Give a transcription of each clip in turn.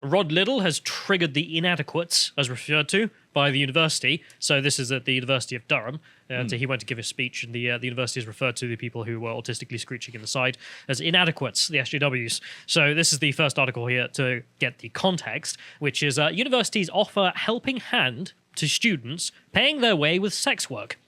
Rod Liddle has triggered the inadequates, as referred to by the university. So this is at the University of Durham. So he went to give a speech, and the university has referred to the people who were autistically screeching in the side as inadequates, the SJWs. So this is the first article here to get the context, which is universities offer helping hand to students paying their way with sex work.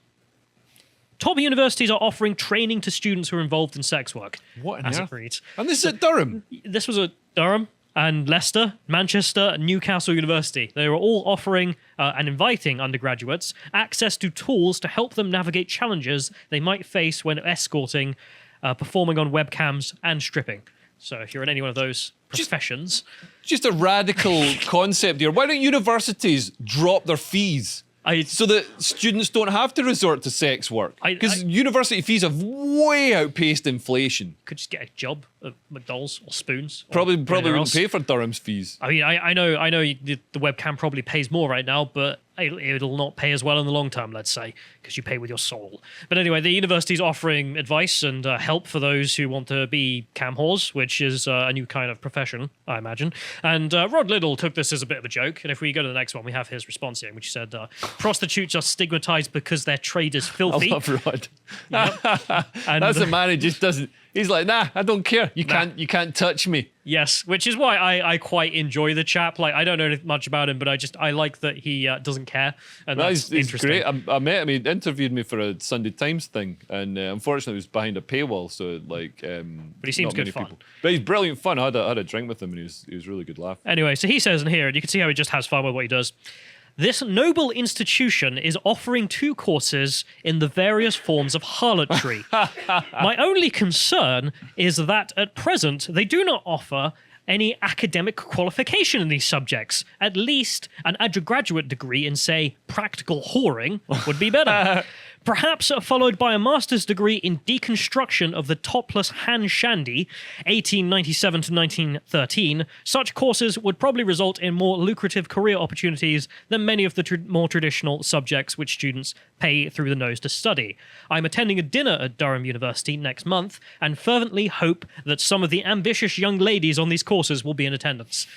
Top universities are offering training to students who are involved in sex work. What on as earth? it reads. And this is at Durham. This was at Durham and Leicester, Manchester, and Newcastle University. They were all offering and inviting undergraduates access to tools to help them navigate challenges they might face when escorting, performing on webcams, and stripping. So if you're in any one of those professions... Just a radical concept here. Why don't universities drop their fees? So that students don't have to resort to sex work. Because university fees have way outpaced inflation. Could just get a job at McDonald's or Spoons. Probably wouldn't pay for Durham's fees. I mean, I know the webcam probably pays more right now, but it'll not pay as well in the long term, let's say, because you pay with your soul. But anyway, the university's offering advice and help for those who want to be cam whores, which is a new kind of profession, I imagine. And Rod Liddle took this as a bit of a joke. And if we go to the next one, we have his response here, which said, prostitutes are stigmatized because their trade is filthy. I love Rod. And that's a man who just doesn't... He's like, nah, I don't care. You can't touch me. Yes, which is why I quite enjoy the chap. Like, I don't know much about him, but I like that he doesn't care, and that's he's interesting. Great. I met him. He interviewed me for a Sunday Times thing, and unfortunately, it was behind a paywall. So like, but he seems good fun. People. But he's brilliant fun. I had a drink with him, and he was really good laugh. Anyway, so he says in here, and you can see how he just has fun with what he does. This noble institution is offering 2 courses in the various forms of harlotry. My only concern is that at present they do not offer any academic qualification in these subjects. At least an undergraduate degree in, say, practical whoring would be better. Perhaps followed by a master's degree in deconstruction of the topless hand shandy, 1897 to 1913, such courses would probably result in more lucrative career opportunities than many of the more traditional subjects which students pay through the nose to study. I'm attending a dinner at Durham University next month and fervently hope that some of the ambitious young ladies on these courses will be in attendance.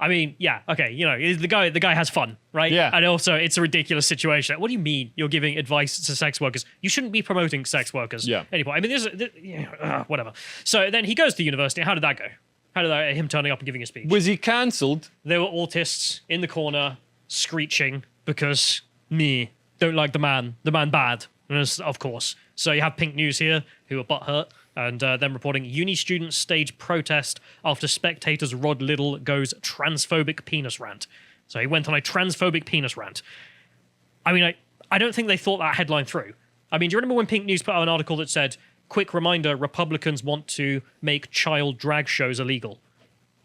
I mean, yeah, okay, you know, the guy has fun, right? Yeah. And also, it's a ridiculous situation. What do you mean you're giving advice to sex workers? You shouldn't be promoting sex workers. Yeah. Anyway, I mean, whatever. So then he goes to university. How did that go? How did that, him turning up and giving a speech? Was he cancelled? There were autists in the corner screeching because don't like the man bad, of course. So you have Pink News here, who are butthurt, and them reporting uni students stage protest after spectators Rod Liddle goes transphobic penis rant. So he went on a transphobic penis rant. I mean, I don't think they thought that headline through. I mean, do you remember when Pink News put out an article that said, quick reminder, Republicans want to make child drag shows illegal?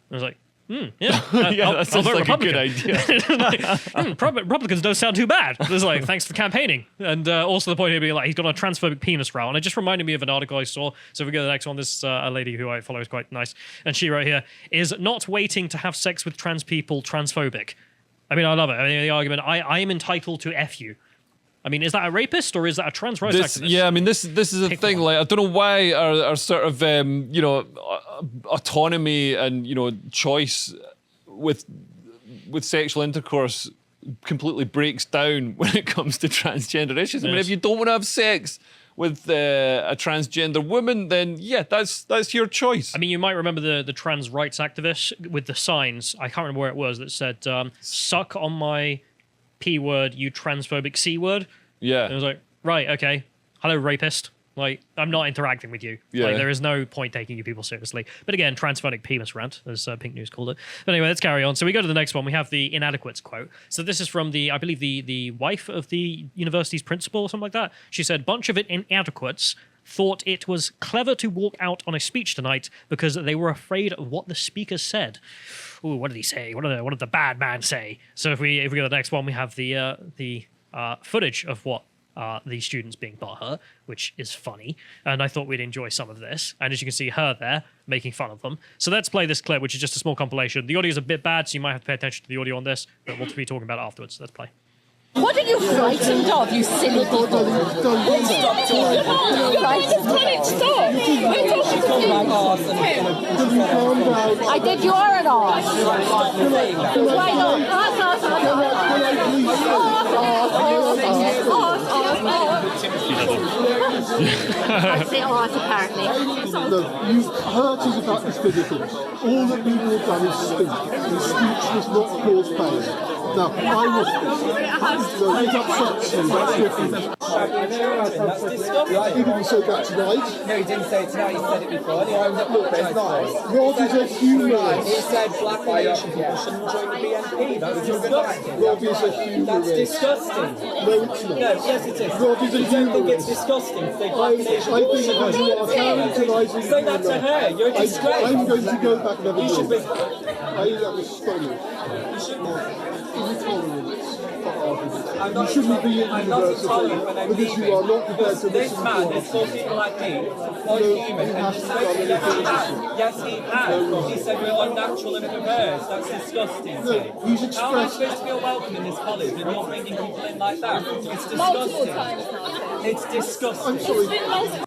I was like, yeah. That sounds like a good idea. Republicans don't sound too bad. It's like, thanks for campaigning. And also the point here being like, he's got a transphobic penis row. And it just reminded me of an article I saw. So if we go to the next one, this a lady who I follow is quite nice. And she wrote here, is not waiting to have sex with trans people transphobic? I mean, I love it. I mean, the argument, I am entitled to F you. I mean, is that a rapist or is that a trans rights activist? Yeah, I mean, this is a thing. Like, I don't know why our sort of autonomy and choice with sexual intercourse completely breaks down when it comes to transgender issues. I mean, if you don't want to have sex with a transgender woman, then yeah, that's your choice. I mean, you might remember the trans rights activists with the signs. I can't remember where it was that said, "Suck on my P word, you transphobic C word." Yeah. And I was like, right, okay. Hello, rapist. Like, I'm not interacting with you. Yeah. Like, there is no point taking you people seriously. But again, transphobic penis rant, as Pink News called it. But anyway, let's carry on. So we go to the next one. We have the inadequates quote. So this is from I believe the wife of the university's principal or something like that. She said, bunch of inadequates thought it was clever to walk out on a speech tonight because they were afraid of what the speaker said. Ooh, what did he say? What did the bad man say? So if we go to the next one, we have the footage of what the students being butthurt, which is funny. And I thought we'd enjoy some of this. And as you can see, her there making fun of them. So let's play this clip, which is just a small compilation. The audio is a bit bad, so you might have to pay attention to the audio on this, but we'll be talking about it afterwards. Let's play. What are you frightened of, you silly people? Stop I did, you are an arse. Why not? I say arse, apparently. No, you hurt is about this physical. All that people have done is speak, and speech does not cause pain. Now, I was no, it upsets you, that's different. That's disgusting. He didn't say that tonight. No, he didn't say it tonight, he said it before. And he owned up Look, that's nice. Rod is a He humorist. said black and Asian people shouldn't join the BNP. That was disgusting. Rod is a humorist. That's disgusting. No, it's not. No, yes it is. Rod is a You don't think it's humorist. disgusting to say I black and Asian people think shouldn't that join you the are BNP? characterising Say that to her, you're a disgrace. I'm going to go back and have a You should look. be... That was stolen. You should... Intolerance for arguments. I'm You not shouldn't be at I'm not intolerant when I'm university because leaving. you are not prepared Because to this listen man to has us. called people like me No, unhuman he and hasn't done yes, he anything. has. Yes, he has. He said we're unnatural and perverse. That's disgusting. No, he's How am I expressed. supposed to feel welcome in this college when you're bringing people in like that? It's disgusting. It's disgusting. I'm sorry.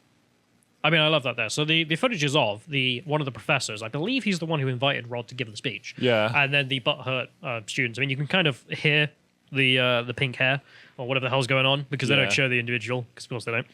I mean, I love that there. So the footage is of one of the professors. I believe he's the one who invited Rod to give the speech. Yeah. And then the butthurt students. I mean, you can kind of hear the pink hair or whatever the hell's going on because they Yeah. don't show the individual, because of course they don't.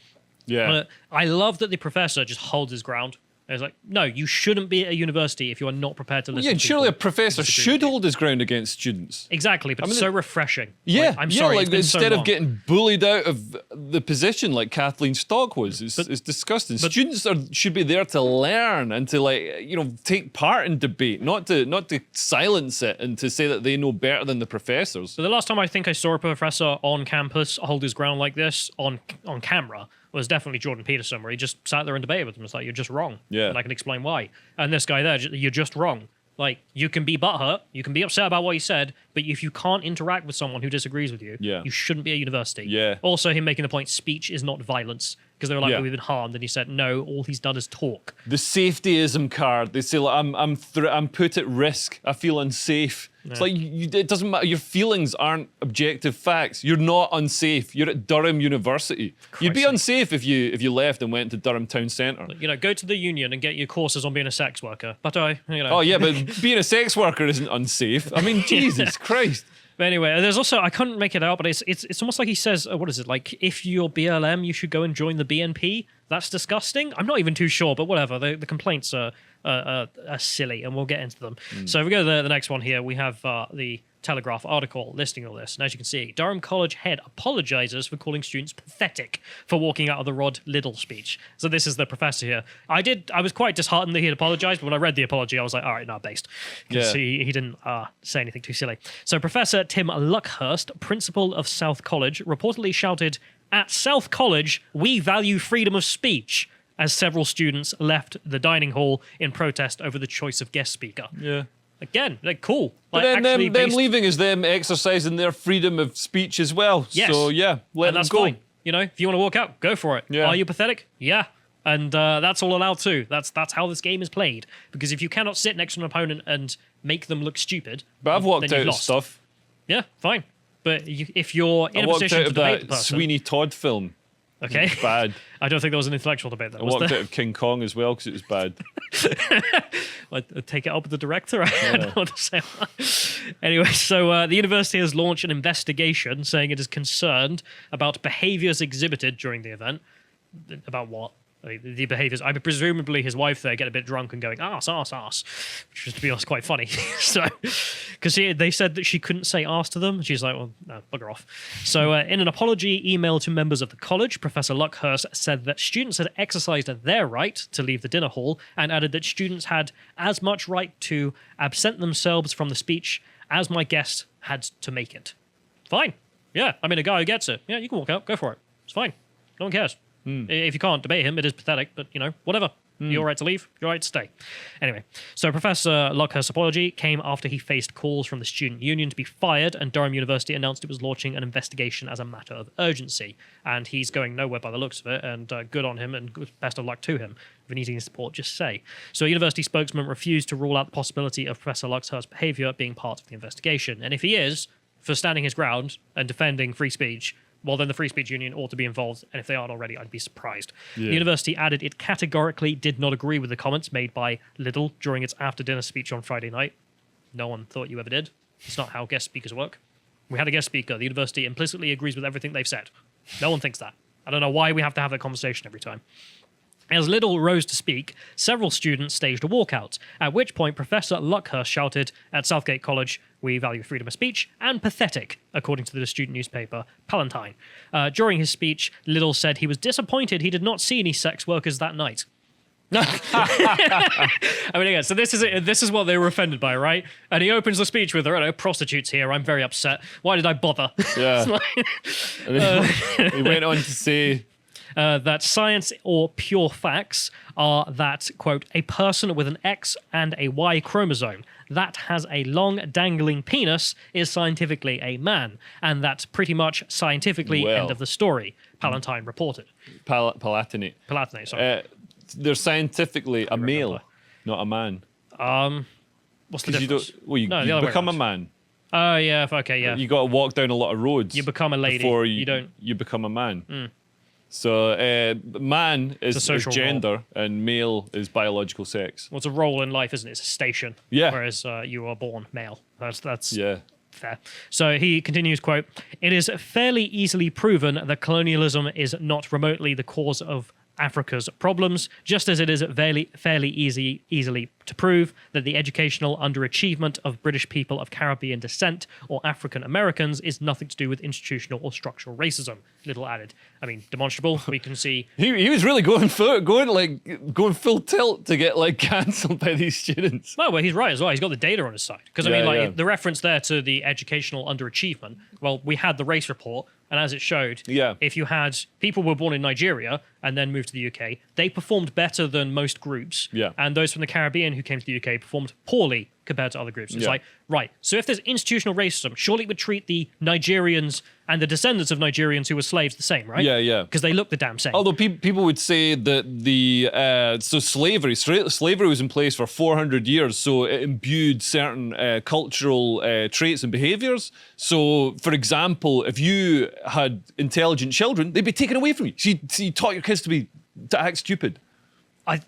Yeah. But I love that the professor just holds his ground. And it's like, no, you shouldn't be at a university if you are not prepared to listen. Yeah, and to surely a people professor who disagree should with you. hold his ground against students. Exactly, but I mean, it's so refreshing. Yeah, Like, I'm yeah, sorry, like it's been so instead of long. getting bullied out of the position like Kathleen Stock was, it's disgusting. Students should be there to learn and to take part in debate, not to silence it and to say that they know better than the professors. So the last time I think I saw a professor on campus hold his ground like this on camera was definitely Jordan Peterson, where he just sat there and debated with them. It's like, you're just wrong. Yeah. And I can explain why. And this guy there, you're just wrong. Like, you can be butthurt, you can be upset about what he said, but if you can't interact with someone who disagrees with you, Yeah. you shouldn't be at university. Yeah. Also, him making the point, speech is not violence, because they were like, Yeah. we've been harmed, and he said, no, all he's done is talk. The safetyism card. They say, like, I'm put at risk. I feel unsafe. It's like it doesn't matter. Your feelings aren't objective facts. You're not unsafe. You're at Durham University. You'd be Christ's unsafe if you left and went to Durham Town Centre. Go to the union and get your courses on being a sex worker. But Oh yeah, but being a sex worker isn't unsafe. I mean, Jesus Christ. But anyway, there's also, I couldn't make it out, but it's almost like he says, what is it, like, if you're BLM, you should go and join the BNP? That's disgusting? I'm not even too sure, but whatever. The complaints are silly, and we'll get into them. So if we go to the next one here, we have the Telegraph article listing all this. And as you can see, Durham College head apologizes for calling students pathetic for walking out of the Rod Liddle speech. So this is the professor here. I was quite disheartened that he had apologized, but when I read the apology, I was like, all right, no, based. Because Yeah. he didn't say anything too silly. So Professor Tim Luckhurst, principal of South College, reportedly shouted, "At South College, we value freedom of speech," as several students left the dining hall in protest over the choice of guest speaker. Yeah. Again, like, cool. But Like, then actually them based- leaving is them exercising their freedom of speech as well. Yes. So yeah, let and them that's go. fine. If you want to walk out, go for it. Yeah. Are you pathetic? Yeah. And that's all allowed too. That's how this game is played. Because if you cannot sit next to an opponent and make them look stupid, But I've walked then out you've of lost. stuff. Yeah, fine. But if you're in I a walked position out to of debate the that person, Sweeney Todd film. okay, Bad. I don't think there was an intellectual debate there. I Was walked there? out of King Kong as well because it was bad. I'd take it up with the director. I don't know what to say. Anyway, so the university has launched an investigation saying it is concerned about behaviours exhibited during the event. About what? The behaviours. I mean, presumably his wife there get a bit drunk and going, arse, arse, arse, which was, to be honest, quite funny. So, because they said that she couldn't say arse to them. She's like, well, no, bugger off. So in an apology email to members of the college, Professor Luckhurst said that students had exercised their right to leave the dinner hall and added that students had as much right to absent themselves from the speech as my guest had to make it. Fine. Yeah, I mean, a guy who gets it. Yeah, you can walk out. Go for it. It's fine. No one cares. If you can't debate him, it is pathetic, but, whatever. Your right to leave, your right to stay. Anyway, so Professor Luckhurst's apology came after he faced calls from the student union to be fired, and Durham University announced it was launching an investigation as a matter of urgency. And he's going nowhere by the looks of it, and good on him, and best of luck to him. If he needs any support, just say. So a university spokesman refused to rule out the possibility of Professor Luckhurst's behaviour being part of the investigation. And if he is, for standing his ground and defending free speech, well, then the Free Speech Union ought to be involved, and if they aren't already, I'd be surprised. The university added it categorically did not agree with the comments made by Liddle during its after-dinner speech on Friday night. No one thought you ever did. It's not how guest speakers work. We had a guest speaker. The university implicitly agrees with everything they've said. No one thinks that. I don't know why we have to have that conversation every time. As Liddle rose to speak, several students staged a walkout, at which point Professor Luckhurst shouted, "At Southgate College, we value freedom of speech," and pathetic, according to the student newspaper Palatine. During his speech, Liddle said he was disappointed he did not see any sex workers that night. I mean, again, so this is what they were offended by, right? And he opens the speech with, "Oh, prostitutes here. I'm very upset. Why did I bother?" Yeah. He went on to say that science or pure facts are that, quote, a person with an X and a Y chromosome that has a long dangling penis is scientifically a man, and that's pretty much scientifically end of the story, Palatine reported. Palatinate. Palatinate, sorry. They're scientifically a male, not a man. What's the difference? You become a man. Oh, yeah, okay, yeah. You got to walk down a lot of roads. You become a lady. Before you become a man. So man is gender and male is biological sex. Well, it's a role in life, isn't it? It's a station. Yeah. Whereas you are born male. That's yeah. Fair. So he continues, quote, "It is fairly easily proven that colonialism is not remotely the cause of Africa's problems, just as it is fairly easily to prove that the educational underachievement of British people of Caribbean descent or African Americans is nothing to do with institutional or structural racism," Liddle added. I mean, demonstrable. We can see he was really going full tilt to get like cancelled by these students. No, well, he's right as well. He's got the data on his side. Because I mean, the reference there to the educational underachievement. Well, we had the race report. And as it showed, if you had people who were born in Nigeria and then moved to the UK, they performed better than most groups. Yeah. And those from the Caribbean who came to the UK performed poorly compared to other groups. It's like, right, so if there's institutional racism, surely it would treat the Nigerians and the descendants of Nigerians who were slaves the same, right? Yeah. Because they look the damn same. Although people would say that so slavery was in place for 400 years, so it imbued certain cultural traits and behaviours. So, for example, if you had intelligent children, they'd be taken away from you. So you taught your kids to act stupid.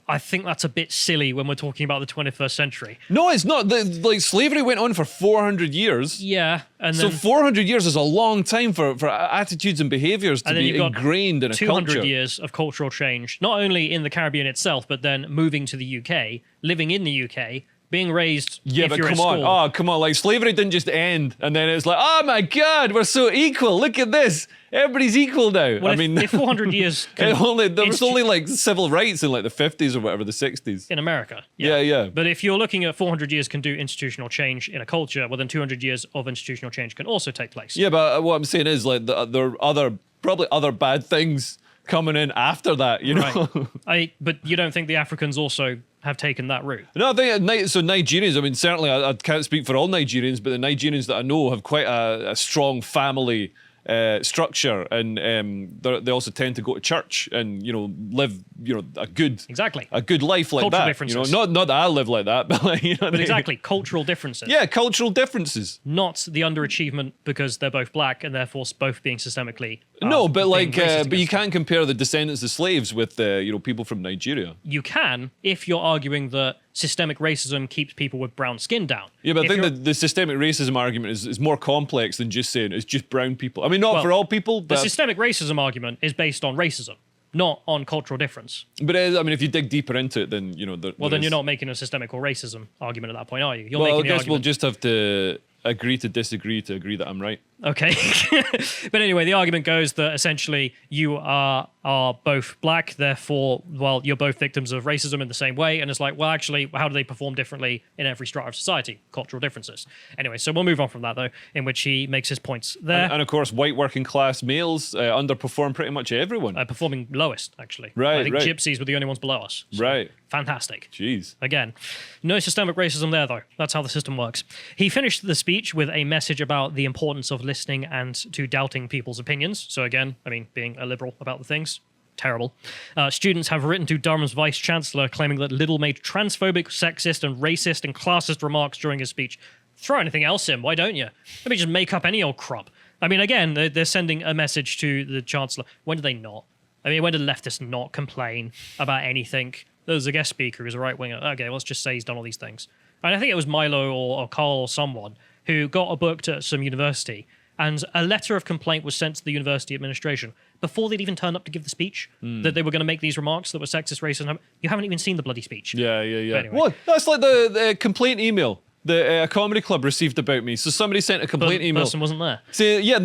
I think that's a bit silly when we're talking about the 21st century. No, it's not. Like slavery went on for 400 years. Yeah, and so then 400 years is a long time for attitudes and behaviours to be ingrained in a 200 culture. years of cultural change, not only in the Caribbean itself, but then moving to the UK, living in the UK, being raised. Yeah, but come on. Oh, come on. Like, slavery didn't just end and then it's like, oh my God, we're so equal. Look at this. Everybody's equal now. Well, if 400 years... there was only like civil rights in like the 50s or whatever, the 60s. In America. Yeah. But if you're looking at 400 years can do institutional change in a culture, well, then 200 years of institutional change can also take place. Yeah, but what I'm saying is like there are probably other bad things coming in after that, you know? Right. But you don't think the Africans also have taken that route? No, I think so. Nigerians, I mean, certainly I can't speak for all Nigerians, but the Nigerians that I know have quite a strong family structure, and they also tend to go to church and live a good life like cultural that. Differences. Not that I live like that, but like, but exactly cultural differences. Yeah, cultural differences. Not the underachievement because they're both black and therefore both being systemically. No, but but you can't compare the descendants of slaves with people from Nigeria. You can if you're arguing that systemic racism keeps people with brown skin down. Yeah, but I think that the systemic racism argument is more complex than just saying it's just brown people. I mean, not for all people, but... The systemic racism argument is based on racism, not on cultural difference. But, I mean, if you dig deeper into it, then, then you're not making a systemic or racism argument at that point, are you? I guess we'll just have to agree to disagree to agree that I'm right. Okay. But anyway, the argument goes that essentially you are both black, therefore, you're both victims of racism in the same way. And it's like, well, actually, how do they perform differently in every strata of society? Cultural differences. Anyway, so we'll move on from that, though, in which he makes his points there. And of course, white working class males underperform pretty much everyone. Performing lowest, actually. Right, I think gypsies were the only ones below us. So right. Fantastic. Jeez. Again, no systemic racism there, though. That's how the system works. He finished the speech with a message about the importance of listening and to doubting people's opinions. So again, I mean, being a liberal about the things, terrible. Students have written to Durham's vice-chancellor claiming that Liddle made transphobic, sexist and racist and classist remarks during his speech. throw anything else in. Why don't you? Let me just make up any old crap. I mean, again, they're sending a message to the Chancellor. When did they not? I mean, when did leftists not complain about anything? There was a guest speaker who's a right-winger. Okay, let's just say he's done all these things. And I think it was Milo or Carl or someone who got a book at some university, and a letter of complaint was sent to the university administration before they'd even turned up to give the speech, that they were going to make these remarks that were sexist, racist. You haven't even seen the bloody speech. Yeah. Anyway. What? That's like the complaint email that a comedy club received about me. So somebody sent a complaint email. The person wasn't there. Say, yeah,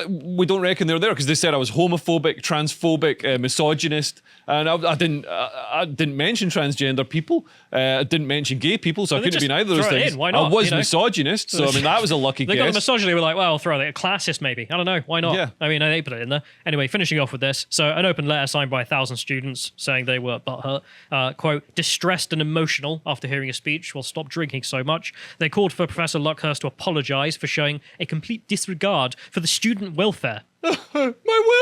we don't reckon they're there because they said I was homophobic, transphobic, misogynist, and I didn't mention transgender people. I didn't mention gay people, so I couldn't have been either of those throw it things. in, why not, I was you know? misogynist, so I mean that was a lucky They got the guess. misogyny, we're like, well, throw it. Classist, maybe. I don't know. Why not? Yeah. I mean, they put it in there. Anyway, finishing off with this. So, an open letter signed by 1,000 students saying they were butthurt, quote, distressed and emotional after hearing a speech. Well, stop drinking so much. They called for Professor Luckhurst to apologise for showing a complete disregard for the student welfare. My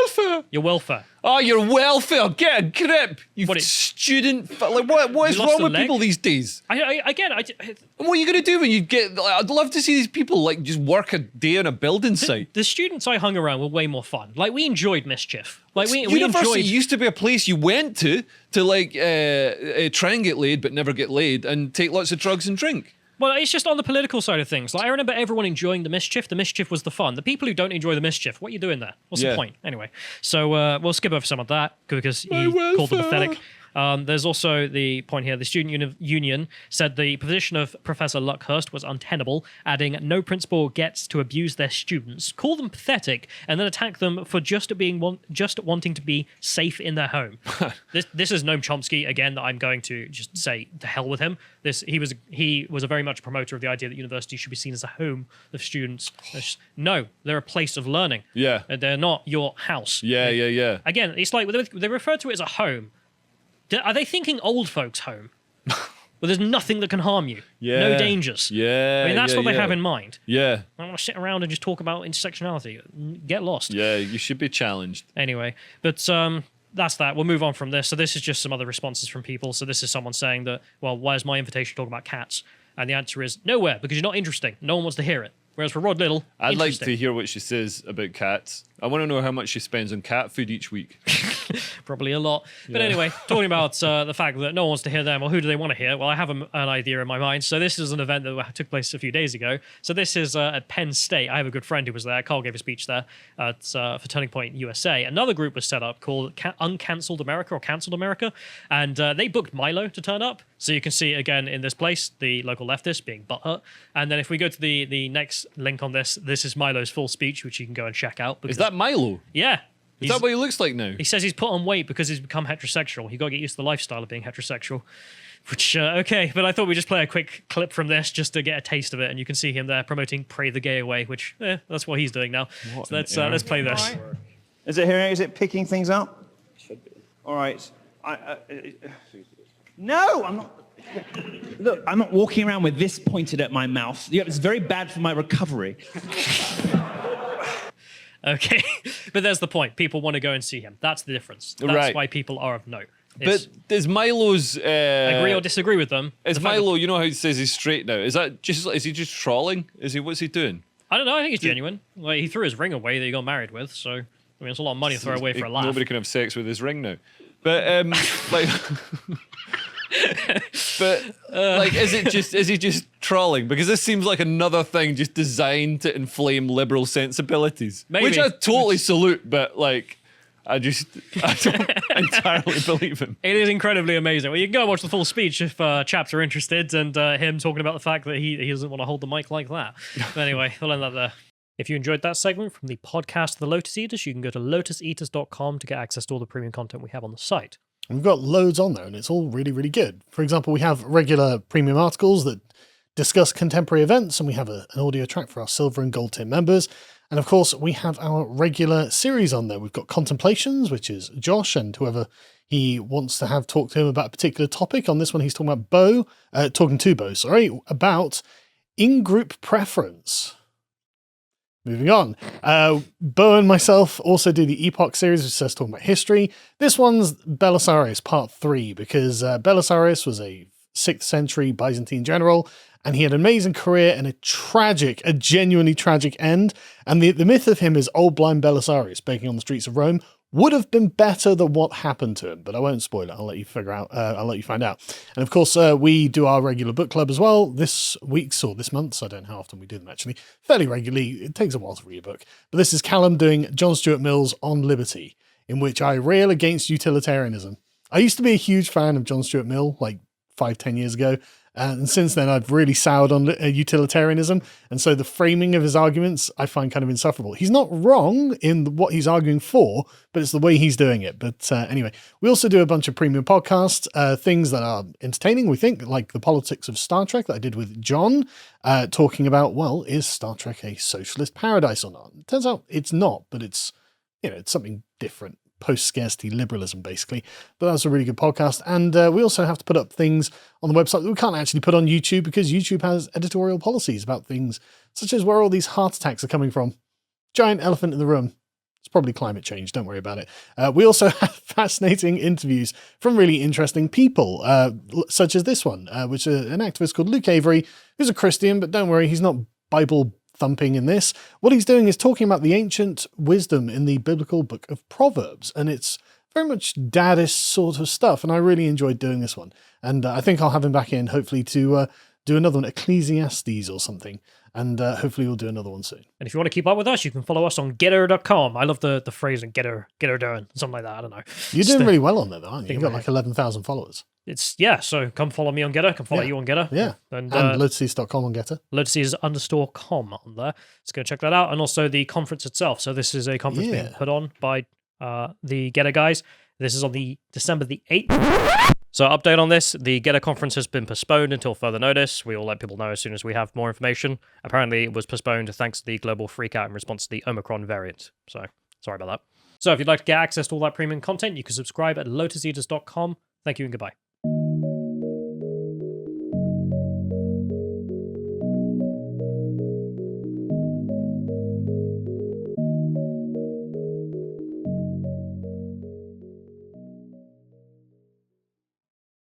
welfare. Your welfare. Oh, your welfare. Get a grip, you What is- student. Like, what is You lost wrong a with leg? people these days? Again, And what are you going to do when you get... Like, I'd love to see these people, like, just work a day on a building site. the students I hung around were way more fun. Like, we enjoyed mischief. Like, we University enjoyed... used to be a place you went to like, try and get laid but never get laid and take lots of drugs and drink. Well, it's just on the political side of things. Like, I remember everyone enjoying the mischief. The mischief was the fun. The people who don't enjoy the mischief, what are you doing there? What's Yeah. the point? Anyway, so we'll skip over some of that because My he called them welfare. pathetic. There's also the point here. The student union said the position of Professor Luckhurst was untenable, adding no principal gets to abuse their students, call them pathetic, and then attack them for just wanting to be safe in their home. This is Noam Chomsky again. That I'm going to just say to hell with him. He was a very much a promoter of the idea that universities should be seen as a home of students. No, they're a place of learning. Yeah. And they're not your house. Yeah. Again, it's like they refer to it as a home. Are they thinking old folks' home? Well, there's nothing that can harm you. Yeah. No dangers. Yeah. I mean, that's what they yeah. have in mind. Yeah. I don't want to sit around and just talk about intersectionality. Get lost. Yeah, you should be challenged. Anyway, but that's that. We'll move on from this. So this is just some other responses from people. So this is someone saying that, well, where's my invitation to talk about cats? And the answer is nowhere, because you're not interesting. No one wants to hear it. Whereas for Rod Liddle, I'd like interesting. to hear what she says about cats. I want to know how much she spends on cat food each week. Probably a lot. But anyway, talking about the fact that no one wants to hear them, well, who do they want to hear? Well, I have an idea in my mind. So this is an event that took place a few days ago. So this is at Penn State. I have a good friend who was there. Carl gave a speech there for Turning Point USA. Another group was set up called Uncancelled America or Cancelled America. And they booked Milo to turn up. So you can see, again, in this place, the local leftists being butthurt. And then if we go to the next link on this is Milo's full speech, which you can go and check out. Is that Milo? Yeah. Is that what he looks like now? He says he's put on weight because he's become heterosexual. You got to get used to the lifestyle of being heterosexual. Which, okay, but I thought we'd just play a quick clip from this just to get a taste of it. And you can see him there promoting Pray the Gay Away, which, that's what he's doing now. So let's play this. Is it hearing? Is it picking things up? Should be. All right. No, I'm not. Look, I'm not walking around with this pointed at my mouth. Yeah, it's very bad for my recovery. Okay, but there's the point. People want to go and see him. That's the difference. That's Right. why people are of note. But does Milo's... agree or disagree with them. Is The fact Milo, you know how he says he's straight now? Is he just trolling? What's he doing? I don't know. I think it's genuine. Like, he threw his ring away that he got married with, so I mean, it's a lot of money to throw away for a laugh. Nobody can have sex with his ring now. But like, like, is he just trolling? Because this seems like another thing just designed to inflame liberal sensibilities, Maybe. which I totally salute. But like, I don't entirely believe him. It is incredibly amazing. Well, you can go and watch the full speech if chaps are interested, and him talking about the fact that he doesn't want to hold the mic like that. But anyway, we'll end that there. If you enjoyed that segment from the podcast The Lotus Eaters, you can go to lotusetuscom to get access to all the premium content we have on the site. We've got loads on there, and it's all really, really good. For example, we have regular premium articles that discuss contemporary events, and we have an audio track for our silver and gold tier members. And of course, we have our regular series on there. We've got Contemplations, which is Josh and whoever he wants to have talk to him about a particular topic. On this one, he's talking to Bo, about in-group preference. Moving on. Bo and myself also do the Epoch series, which says talking about history. This one's Belisarius Part 3, because Belisarius was a 6th century Byzantine general, and he had an amazing career and a genuinely tragic end. And the myth of him is old blind Belisarius begging on the streets of Rome would have been better than what happened to him, but I won't spoil it. I'll let you I'll let you find out. And of course, we do our regular book club as well this week's or this month's. I don't know how often we do them actually. Fairly regularly. It takes a while to read a book. But this is Callum doing John Stuart Mill's On Liberty, in which I rail against utilitarianism. I used to be a huge fan of John Stuart Mill, like 5-10 years ago. And since then, I've really soured on utilitarianism. And so the framing of his arguments, I find kind of insufferable. He's not wrong in what he's arguing for, but it's the way he's doing it. But anyway, we also do a bunch of premium podcasts, things that are entertaining, we think, like the politics of Star Trek that I did with John, talking about, well, is Star Trek a socialist paradise or not? It turns out it's not, but it's, it's something different. Post-scarcity liberalism, basically. But that's a really good podcast. And we also have to put up things on the website that we can't actually put on YouTube because YouTube has editorial policies about things such as where all these heart attacks are coming from. Giant elephant in the room. It's probably climate change. Don't worry about it. We also have fascinating interviews from really interesting people, such as this one, which is an activist called Luke Avery, who's a Christian, but don't worry, he's not Bible thumping in this. What he's doing is talking about the ancient wisdom in the biblical book of Proverbs, and it's very much daddish sort of stuff, and I really enjoyed doing this one. And I think I'll have him back in, hopefully, to do another one, Ecclesiastes or something, and hopefully we'll do another one soon. And if you want to keep up with us, you can follow us on getter.com. I love the phrase and getter doing, something like that, I don't know. You're doing really well on there, though, aren't you? You've got like 11,000 followers. So come follow me on Getter, come follow you on Getter. Yeah. And lotusetuscom on Getter. Lotuses_com on there. Let's go check that out. And also the conference itself. So this is a conference being put on by the Getter guys. This is on the December the 8th. So update on this, the Getter conference has been postponed until further notice. We will let people know as soon as we have more information. Apparently it was postponed thanks to the global freakout in response to the Omicron variant. So sorry about that. So if you'd like to get access to all that premium content, you can subscribe at lotuseaters.com. Thank you and goodbye.